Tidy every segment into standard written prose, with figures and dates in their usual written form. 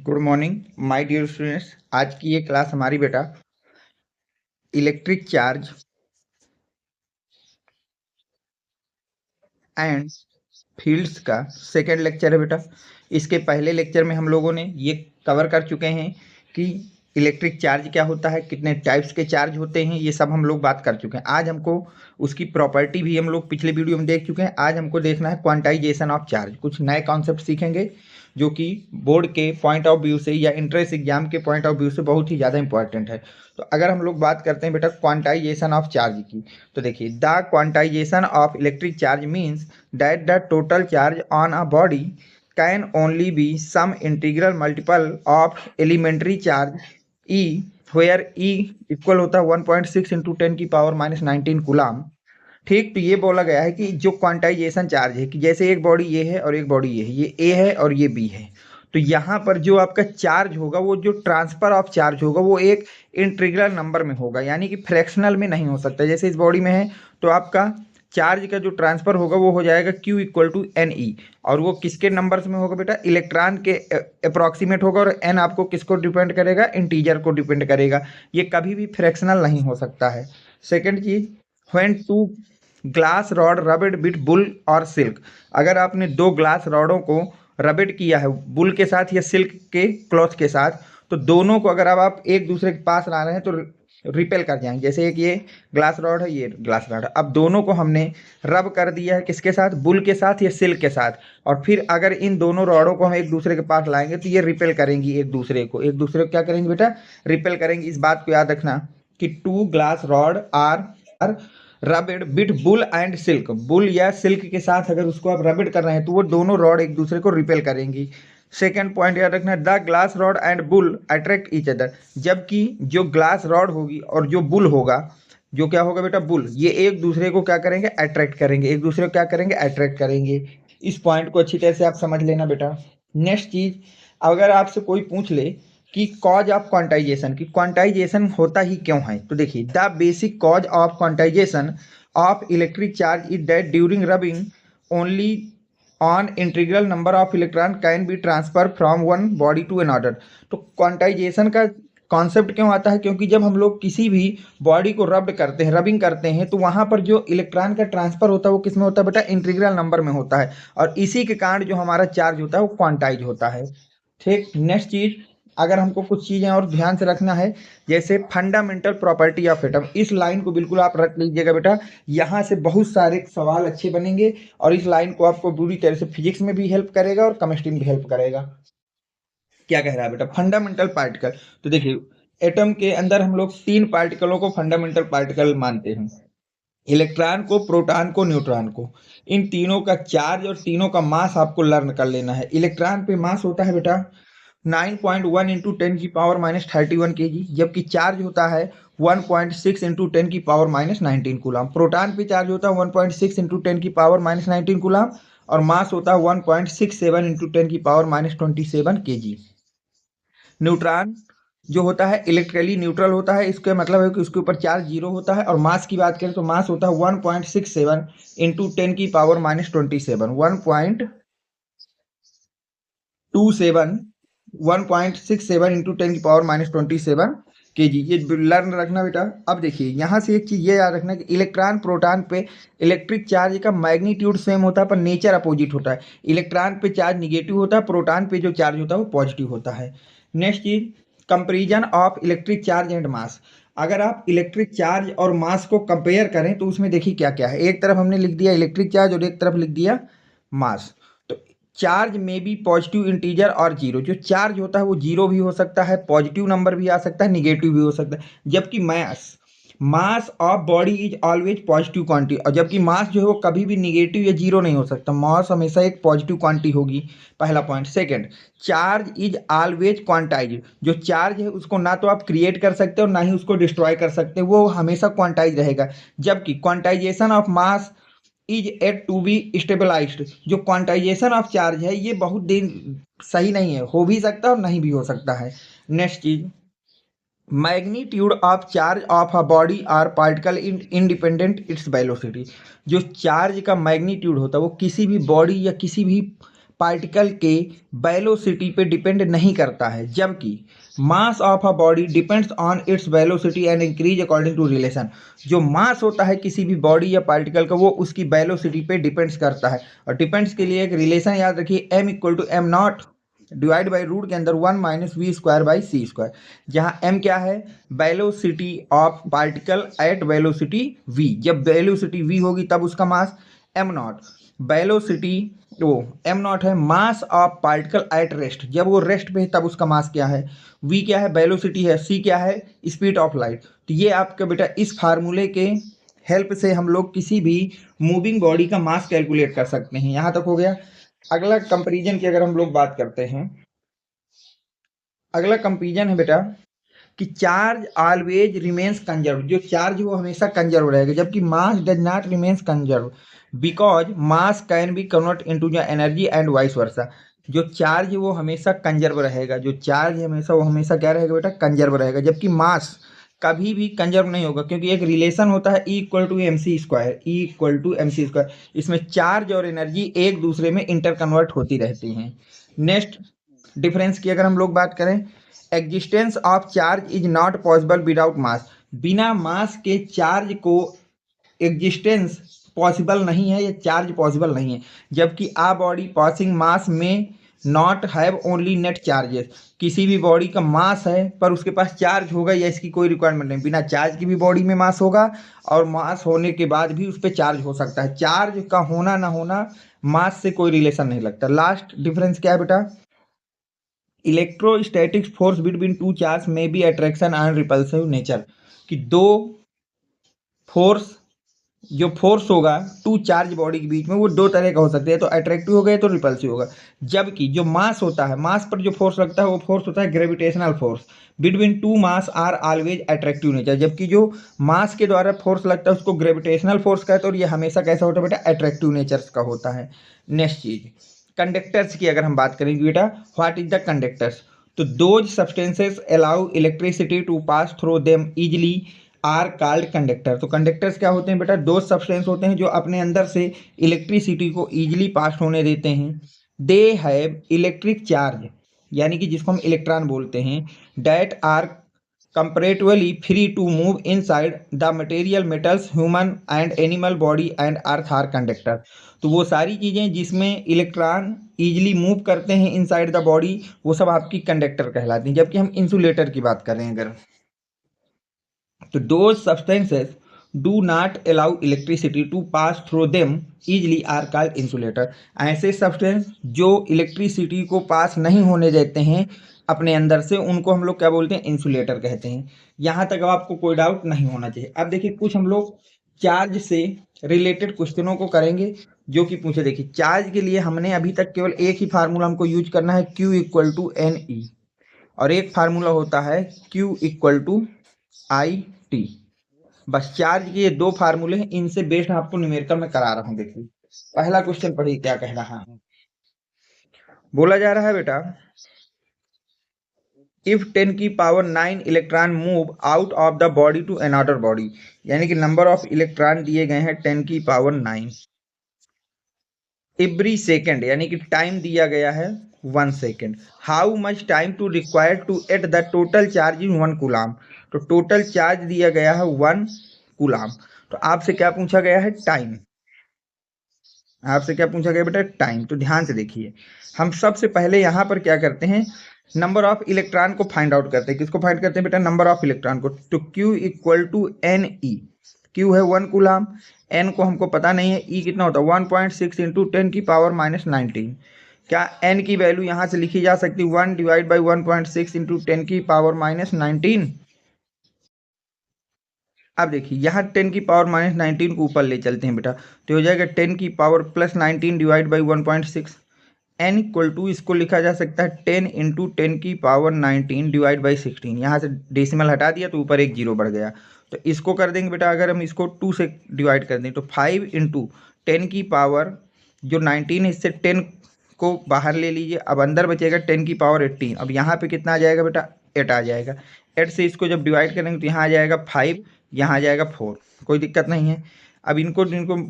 Good morning my dear students. आज की ये क्लास हमारी बेटा इलेक्ट्रिक चार्ज एंड फील्ड्स का सेकेंड लेक्चर है बेटा। इसके पहले लेक्चर में हम लोगों ने ये कवर कर चुके हैं कि इलेक्ट्रिक चार्ज क्या होता है, कितने टाइप्स के चार्ज होते हैं, ये सब हम लोग बात कर चुके हैं। आज हमको उसकी प्रॉपर्टी भी हम लोग पिछले वीडियो में देख चुके हैं। आज हमको देखना है क्वांटाइजेशन ऑफ चार्ज। कुछ नए कॉन्सेप्ट सीखेंगे जो कि बोर्ड के पॉइंट ऑफ व्यू से या इंट्रेंस एग्जाम के पॉइंट ऑफ व्यू से बहुत ही ज़्यादा इंपॉर्टेंट है। तो अगर हम लोग बात करते हैं बेटा क्वांटाइजेशन ऑफ चार्ज की, तो देखिए the quantization of electric charge means that the total charge on a body can only be some integral multiple of elementary charge E, where E equal होता है 1.6 इंटू 10 की पावर माइनस 19 कूलाम। ठीक, तो ये बोला गया है कि जो क्वांटाइजेशन चार्ज है कि जैसे एक बॉडी ये है और एक बॉडी ये है, ये ए है और ये बी है, तो यहाँ पर जो आपका चार्ज होगा, वो जो ट्रांसफर ऑफ चार्ज होगा वो एक इंटीग्रल नंबर में होगा, यानी कि फ्रैक्शनल में नहीं हो सकता। जैसे इस बॉडी में है तो आपका चार्ज का जो ट्रांसफर होगा वो हो जाएगा Q equal to n e, और वो किसके नंबर्स में होगा बेटा, इलेक्ट्रॉन के अप्रॉक्सीमेट होगा, और एन आपको किसको डिपेंड करेगा, इंटीजर को डिपेंड करेगा। ये कभी भी फ्रैक्शनल नहीं हो सकता है। सेकेंड चीज, when two glass rod rubbed with wool और सिल्क, अगर आपने दो ग्लास रॉडों को रबड किया है बुल के साथ या सिल्क के क्लॉथ के साथ, तो दोनों को अगर आप एक दूसरे के पास ला रहे हैं तो रिपेल कर जाएंगे। जैसे एक ये ग्लास रॉड है, ये ग्लास रॉड है, अब दोनों को हमने रब कर दिया है किसके साथ, बुल के साथ या सिल्क के साथ, और फिर अगर इन दोनों रॉडों को हम एक दूसरे के पास लाएंगे तो ये रिपेल करेंगी एक दूसरे को। एक दूसरे को क्या करेंगे बेटा, रिपेल करेंगी। इस बात को याद रखना कि two glass rod are rubbed with wool and silk, wool या सिल्क के साथ अगर उसको आप रबड कर रहे हैं तो वो दोनों रॉड एक दूसरे को रिपेल करेंगी। सेकेंड पॉइंट याद रखना, the glass rod and bull attract each other, जबकि जो ग्लास रॉड होगी और जो बुल होगा, जो क्या होगा बेटा, बुल, ये एक दूसरे को क्या करेंगे, अट्रैक्ट करेंगे, एक दूसरे को क्या करेंगे, अट्रैक्ट करेंगे। इस पॉइंट को अच्छी तरह से आप समझ लेना बेटा। नेक्स्ट चीज, अगर आपसे कोई पूछ ले कि कॉज ऑफ क्वांटाइजेशन, कि क्वांटाइजेशन होता ही क्यों है, तो देखिए the basic cause of quantization of electric charge is that during rubbing only on integral number of electron can be transfer from one body to another. तो क्वांटाइजेशन का concept क्यों आता है, क्योंकि जब हम लोग किसी भी बॉडी को रब्ड करते हैं, रबिंग करते हैं, तो वहाँ पर जो इलेक्ट्रॉन का ट्रांसफर होता है वो किस में होता है बेटा, इंटीग्रल नंबर में होता है, और इसी के कारण जो हमारा चार्ज होता है वो क्वांटाइज होता है। ठीक, नेक्स्ट चीज, अगर हमको कुछ चीज़ें और ध्यान से रखना है, जैसे फंडामेंटल प्रॉपर्टी ऑफ एटम, इस लाइन को बिल्कुल आप रख लीजिएगा बेटा, यहाँ से बहुत सारे सवाल अच्छे बनेंगे, और इस लाइन को आपको पूरी तरह से फिजिक्स में भी हेल्प करेगा और केमिस्ट्री में भी हेल्प करेगा। क्या कह रहा है बेटा, फंडामेंटल पार्टिकल, तो देखिए एटम के अंदर हम लोग तीन पार्टिकलों को फंडामेंटल पार्टिकल मानते हैं, इलेक्ट्रॉन को, प्रोटॉन को, न्यूट्रॉन को। इन तीनों का चार्ज और तीनों का मास आपको लर्न कर लेना है। इलेक्ट्रॉन पे मास होता है बेटा 9.1 इंटू 10 की पावर माइनस 31 kg, जबकि चार्ज होता है 1.6 इंटू 10 की पावर माइनस 19 कूलाम। प्रोटॉन पे चार्ज होता है 1.6 इंटू 10 की पावर माइनस 19 कूलाम, और मास होता है 1.67 इंटू 10 की पावर माइनस 27 kg। न्यूट्रॉन जो होता है इलेक्ट्रिकली न्यूट्रल होता है, इसका मतलब है कि उसके ऊपर चार्ज जीरो होता है, और मास की बात करें तो मास होता है 1.67 इंटू 10 की पावर माइनस 27, 1.67 इंटू 10 की पावर माइनस 27 kg। ये लर्न रखना बेटा। अब देखिए यहाँ से एक चीज ये याद रखना कि इलेक्ट्रॉन प्रोटॉन पे इलेक्ट्रिक चार्ज का मैग्नीट्यूड सेम होता है पर नेचर अपोजिट होता है। इलेक्ट्रॉन पे चार्ज निगेटिव होता है, प्रोटॉन पे जो चार्ज होता है वो पॉजिटिव होता है। नेक्स्ट चीज, comparison of electric charge and mass, अगर आप इलेक्ट्रिक चार्ज और मास को कंपेयर करें तो उसमें देखिए क्या क्या है। एक तरफ हमने लिख दिया इलेक्ट्रिक चार्ज और एक तरफ लिख दिया मास। तो चार्ज में भी पॉजिटिव, इंटीजर और जीरो, जो चार्ज होता है वो जीरो भी हो सकता है, पॉजिटिव नंबर भी आ सकता है, निगेटिव भी हो सकता है, जबकि mass of body is always positive quantity, और जबकि मास जो है वो कभी भी निगेटिव या जीरो नहीं हो सकता, मास हमेशा एक पॉजिटिव क्वांटिटी होगी। पहला point. Second, charge is always quantize, जो चार्ज है उसको ना तो आप क्रिएट कर सकते हो ना ही उसको डिस्ट्रॉय कर सकते हो, वो हमेशा क्वांटाइज रहेगा, जबकि quantization of mass is at to be stabilized, जो क्वांटाइजेशन ऑफ चार्ज है ये बहुत दिन सही नहीं है, हो भी सकता है और नहीं भी हो सकता है। नेक्स्ट चीज, magnitude of charge of a body or particle independent its velocity, जो चार्ज का मैग्नीट्यूड होता है वो किसी भी बॉडी या किसी भी पार्टिकल के वेलोसिटी पे डिपेंड नहीं करता है, जबकि mass of a body depends on its velocity and increase according to relation. जो मास होता है किसी भी बॉडी या पार्टिकल का, वो उसकी वेलोसिटी पे डिपेंड्स करता है। और डिपेंड्स के लिए एक रिलेशन याद रखिए, m equal to m naught divide by root के अंदर 1 minus v square by c square, जहाँ m क्या है, velocity of particle at velocity v। जब वेलोसिटी v होगी तब उसका मास m नॉट, वेलोसिटी वो m नॉट है, mass of particle at rest, जब वो रेस्ट पे है तब उसका मास क्या है, v क्या है, वेलोसिटी है, c क्या है, स्पीड ऑफ लाइट। तो ये आपका बेटा इस फार्मूले के हेल्प से हम लोग किसी भी मूविंग बॉडी का मास कैलकुलेट कर सकते हैं। यहाँ तक हो गया। अगला कंपैरिजन की अगर हम लोग बात करते हैं, अगला कंपैरिजन है बेटा कि चार्ज ऑलवेज रिमेन्स कंजर्व। जो चार्ज वो हमेशा कंजर्व रहेगा, जबकि mass does not remains conserve because mass can be convert into the energy and vice versa. जो चार्ज है वो हमेशा कंजर्व रहेगा, जो चार्ज है हमेशा वो हमेशा क्या रहेगा बेटा, कंजर्व रहेगा, जबकि मास कभी भी कंजर्व नहीं होगा, क्योंकि एक रिलेशन होता है E equal to m c square, e equal to m c square. इसमें चार्ज और एनर्जी एक दूसरे में इंटर कन्वर्ट होती रहती हैं। नेक्स्ट डिफरेंस की अगर हम लोग बात करें, existence of charge is not possible without mass. बिना मास के चार्ज को एग्जिस्टेंस पॉसिबल नहीं है, या चार्ज पॉसिबल नहीं है, जबकि आ बॉडी पासिंग मास में not have only net charges. किसी भी बॉडी का मास है पर उसके पास चार्ज होगा, या इसकी कोई रिक्वायरमेंट नहीं, बिना चार्ज की भी बॉडी में मास होगा, और मास होने के बाद भी उस पर चार्ज हो सकता है। चार्ज का होना ना होना मास से कोई रिलेशन नहीं लगता। लास्ट डिफरेंस क्या है बेटा, electrostatic force between two charge में be attraction and repulsive nature. कि दो फोर्स, जो फोर्स होगा टू चार्ज बॉडी के बीच में, वो दो तरह का हो सकता है, तो अट्रैक्टिव होगा तो रिपल्सिव होगा। जबकि जो मास होता है, मास पर जो फोर्स लगता है वो फोर्स होता है gravitational force. Between two mass are always attractive nature. जबकि जो मास के द्वारा फोर्स लगता है उसको ग्रेविटेशनल फोर्स कहते हैं, और ये हमेशा कैसा होता है बेटा, अट्रैक्टिव नेचर का होता है। नेक्स्ट चीज, कंडक्टर्स की अगर हम बात करेंगे बेटा, व्हाट इज द कंडक्टर्स। तो those substances allow electricity to pass through them easily are called conductor. तो कंडक्टर्स क्या होते हैं बेटा, दो सब्सटेंस होते हैं जो अपने अंदर से इलेक्ट्रिसिटी को इजीली पास होने देते हैं। दे हैव इलेक्ट्रिक चार्ज, यानी कि जिसको हम इलेक्ट्रॉन बोलते हैं, that are comparatively free to move inside the material metals human and animal body and earth are conductor. तो वो सारी चीज़ें जिसमें इलेक्ट्रॉन इजीली मूव करते हैं इनसाइड द बॉडी, वो सब आपकी कंडक्टर कहलाती हैं। जबकि हम इंसुलेटर की बात कर रहे हैं अगर, तो those substances do not allow electricity to pass through them easily are called insulator. ऐसे सब्सटेंस जो इलेक्ट्रिसिटी को पास नहीं होने देते हैं अपने अंदर से, उनको हम लोग क्या बोलते हैं, इंसुलेटर कहते हैं। यहाँ तक अब आपको कोई डाउट नहीं होना चाहिए। अब देखिए कुछ हम लोग चार्ज से रिलेटेड क्वेश्चनों को करेंगे जो कि पूछे। देखिए चार्ज के लिए हमने अभी तक केवल एक ही फार्मूला हमको यूज करना है, Q equal to n e, और एक फार्मूला होता है Q equal to I t. बस चार्ज के ये दो फार्मूले हैं, इनसे बेस्ड आपको न्यूमेरिकल में करा रहा हूं। देखिए पहला क्वेश्चन पढ़िए क्या कह रहा है। बोला जा रहा है बेटा, इफ 10 की power 9 electron move out of the body to another body, यानी कि नंबर ऑफ इलेक्ट्रॉन दिए गए हैं 10 की पावर 9 एवरी सेकेंड, यानी कि टाइम दिया गया है 1 second. How much time to require to at the total charge in 1 coulomb. तो टोटल चार्ज दिया गया है 1 कूलाम। तो आपसे क्या पूछा गया है, टाइम। आपसे क्या पूछा गया बेटा, टाइम। तो ध्यान से देखिए, हम सबसे पहले यहाँ पर क्या करते हैं, नंबर ऑफ इलेक्ट्रॉन को फाइंड आउट करते हैं। किसको फाइंड करते हैं बेटा, नंबर ऑफ इलेक्ट्रॉन को। तो Q equal to n e, Q है 1 कूलाम, N को हमको पता नहीं है, E कितना होता है 1.6 इंटू 10 की पावर माइनस 19। क्या N की वैल्यू यहाँ से लिखी जा सकती है 1 डिवाइड बाई 1.6 इंटू 10 की पावर माइनस 19। अब देखिए यहाँ 10 की पावर माइनस 19 को ऊपर ले चलते हैं बेटा, तो हो जाएगा 10 की power plus 19 divide by 1.6। n equal to, इसको लिखा जा सकता है 10 इंटू 10 की पावर 19 डिवाइड बाई 16। यहाँ से डेसिमल हटा दिया तो ऊपर एक जीरो बढ़ गया। तो इसको कर देंगे बेटा, अगर हम इसको 2 से डिवाइड कर दें तो 5 इंटू 10 की पावर जो 19 है, इससे 10 को बाहर ले लीजिए, अब अंदर बचेगा 10 की पावर 18। अब यहाँ पे कितना आ जाएगा बेटा, 8 आ जाएगा। 8 से इसको जब डिवाइड करेंगे तो यहाँ आ जाएगा 5, यहाँ आ जाएगा 4, कोई दिक्कत नहीं है। अब इनको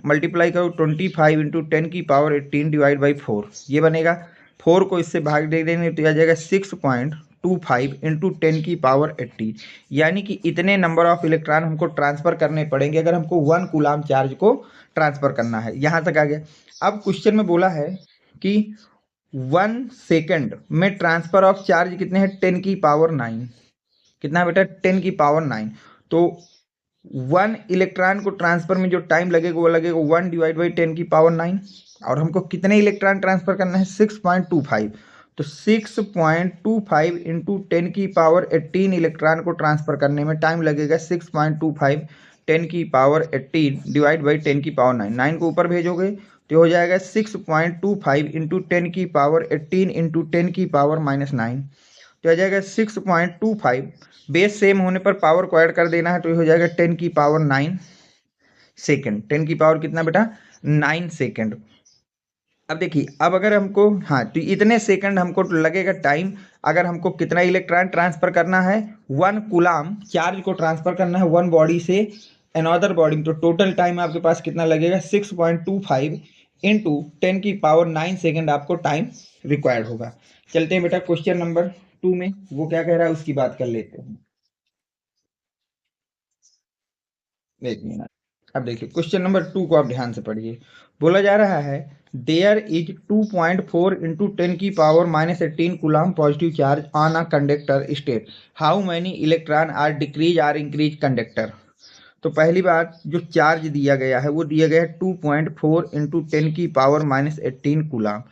मल्टीप्लाई करो 25 इंटू 10⁻18 डिवाइड बाई 4, ये बनेगा। 4 को इससे भाग दे देंगे तो आ जाएगा 6.25 इंटू 10⁻18, यानी कि इतने नंबर ऑफ इलेक्ट्रॉन हमको ट्रांसफर करने पड़ेंगे अगर हमको 1 कूलाम चार्ज को ट्रांसफर करना है। यहाँ तक आ गया। अब क्वेश्चन में बोला है कि 1 सेकेंड में ट्रांसफर ऑफ चार्ज कितने हैं, 10⁻9। कितना बेटा, 10⁻9। तो 1 इलेक्ट्रॉन को ट्रांसफर में जो टाइम लगेगा वो लगेगा 1 डिवाइड बाई 10⁻9, और हमको कितने इलेक्ट्रॉन ट्रांसफर करना है, 6.25। तो 6.25 इंटू 10⁻18 इलेक्ट्रॉन को ट्रांसफर करने में टाइम लगेगा 6.25 10⁻18 डिवाइड बाई 10⁻9। 9 को ऊपर भेजोगे तो हो जाएगा 6.25 इंटू 10⁻18 इंटू 10⁻−9, तो आ जाएगा 6.25। बेस सेम होने पर पावर को ऐड कर देना है तो ये हो जाएगा 10⁻9 सेकेंड। 10 की पावर कितना बेटा, 9 सेकेंड। अब देखिए, अब अगर हमको तो इतने सेकंड हमको लगेगा टाइम अगर हमको कितना इलेक्ट्रॉन ट्रांसफर करना है, 1 कूलाम चार्ज को ट्रांसफर करना है 1 बॉडी से अनदर बॉडी, तो टोटल टाइम आपके पास कितना लगेगा, 6.25 इंटू 10⁻9 सेकेंड आपको टाइम रिक्वायर्ड होगा। चलते हैं बेटा क्वेश्चन नंबर 2 में, वो क्या कह रहा है उसकी बात कर लेते हैं। एक मिनट। अब देखिए क्वेश्चन नंबर 2 को आप ध्यान से पढ़िए। बोला जा रहा है there is 2.4 into 10⁻−18 coulomb positive charge on a conductor state, how many electron are decrease or increase conductor. तो पहली बात, जो चार्ज दिया गया है वो दिया गया है 2.4 इंटू 10⁻−18 कूलाम।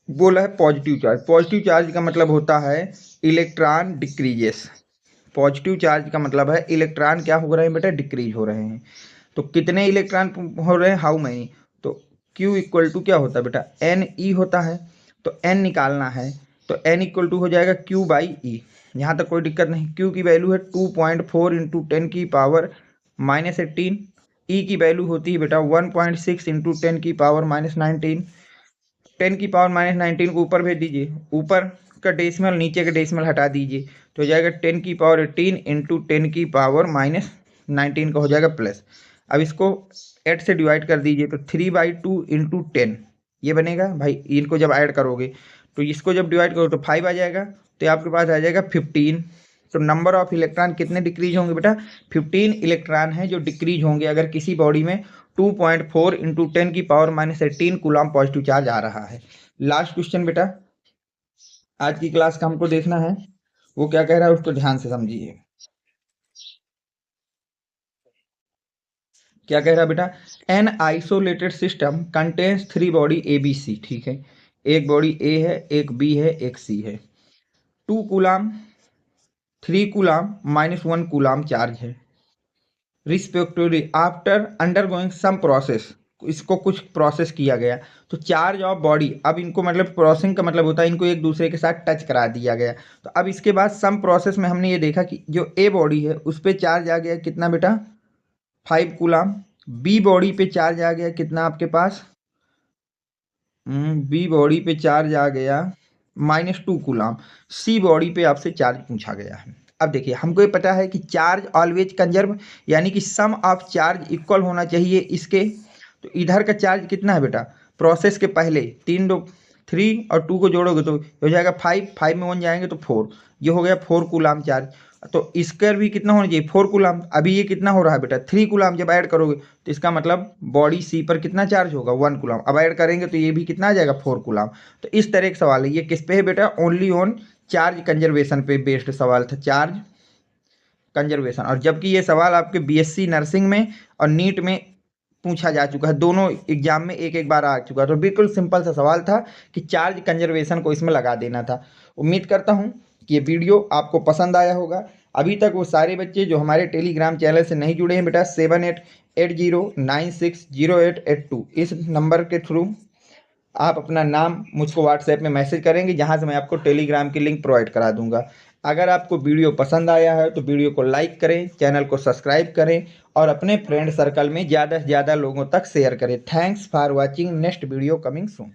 बोला है पॉजिटिव चार्ज। पॉजिटिव चार्ज का मतलब होता है इलेक्ट्रॉन डिक्रीजेस। पॉजिटिव चार्ज का मतलब है इलेक्ट्रॉन क्या हो रहे हैं बेटा, डिक्रीज हो रहे हैं। तो कितने इलेक्ट्रॉन हो रहे हैं, हाउ मैनी। तो Q इक्वल टू क्या होता है बेटा, Ne होता है। तो N निकालना है तो N इक्वल टू हो जाएगा Q बाई E। यहाँ तक कोई दिक्कत नहीं। Q की वैल्यू है 2.4 इंटू 10⁻−18। E की वैल्यू होती है बेटा 1.6 इंटू 10⁻−19। 10⁻−19 को ऊपर भेज दीजिए, ऊपर का डेसिमल नीचे का डेसिमल हटा दीजिए तो हो जाएगा 10⁻18 इंटू 10⁻−19 का हो जाएगा प्लस। अब इसको 8 से डिवाइड कर दीजिए तो 3/2 इंटू 10 ये बनेगा भाई। इनको जब ऐड करोगे तो इसको जब डिवाइड करो तो 5 आ जाएगा, तो आपके पास आ जाएगा 15। तो नंबर ऑफ इलेक्ट्रॉन कितने डिक्रीज होंगे बेटा, 15 इलेक्ट्रॉन हैं जो डिक्रीज होंगे अगर किसी बॉडी में 2.4 इंटू 10⁻−18 कूलाम पॉजिटिव चार्ज आ रहा है। लास्ट क्वेश्चन बेटा आज की क्लास का हमको देखना है, वो क्या कह रहा है उसको ध्यान से समझिए। क्या कह रहा है बेटा, an isolated system contains 3 body ABC। ठीक है, एक बॉडी A है, एक B है, एक C है। 2 कूलाम, 3 कूलाम, -1 कूलाम चार्ज है respectively after undergoing some process. इसको कुछ प्रोसेस किया गया तो चार्ज ऑफ बॉडी, अब इनको मतलब प्रोसेसिंग का मतलब होता है इनको एक दूसरे के साथ टच करा दिया गया। तो अब इसके बाद सम प्रोसेस में हमने ये देखा कि जो A बॉडी है उस पर चार्ज आ गया कितना बेटा, 5 कूलाम। B बॉडी पे चार्ज आ गया कितना आपके पास, B बॉडी पे चार्ज आ गया -2 कूलाम। C बॉडी पे आपसे चार्ज पूछा गया है। अब देखिए हमको ये पता है कि चार्ज ऑलवेज कंजर्व, यानी कि सम ऑफ चार्ज इक्वल होना चाहिए इसके। तो इधर का चार्ज कितना है बेटा, प्रोसेस के पहले 3 और 2 को जोड़ोगे तो हो जाएगा 5 में 1 जाएंगे तो 4, ये हो गया 4 कूलाम चार्ज। तो इसका भी कितना होना चाहिए, 4 कूलाम। अभी ये कितना हो रहा है बेटा, 3 कूलाम। जब ऐड करोगे तो इसका मतलब बॉडी C पर कितना चार्ज होगा, 1 कूलाम। अब ऐड करेंगे तो ये भी कितना आ जाएगा, 4 कूलाम। तो इस तरह का सवाल है। ये किस पे है बेटा, ओनली ऑन चार्ज कंजर्वेशन पे बेस्ड सवाल था, चार्ज कंजर्वेशन। और जबकि ये सवाल आपके BSc नर्सिंग में और नीट में पूछा जा चुका है, दोनों एग्जाम में एक बार आ चुका है। तो बिल्कुल सिंपल सा सवाल था कि चार्ज कंजर्वेशन को इसमें लगा देना था। उम्मीद करता हूँ कि ये वीडियो आपको पसंद आया होगा। अभी तक वो सारे बच्चे जो हमारे टेलीग्राम चैनल से नहीं जुड़े हैं बेटा, 7880960882 इस नंबर के थ्रू आप अपना नाम मुझको व्हाट्सएप में मैसेज करेंगे, जहां से मैं आपको टेलीग्राम की लिंक प्रोवाइड करा दूंगा। अगर आपको वीडियो पसंद आया है तो वीडियो को लाइक करें, चैनल को सब्सक्राइब करें और अपने फ्रेंड सर्कल में ज़्यादा से ज़्यादा लोगों तक शेयर करें। Thanks for watching, next video coming soon.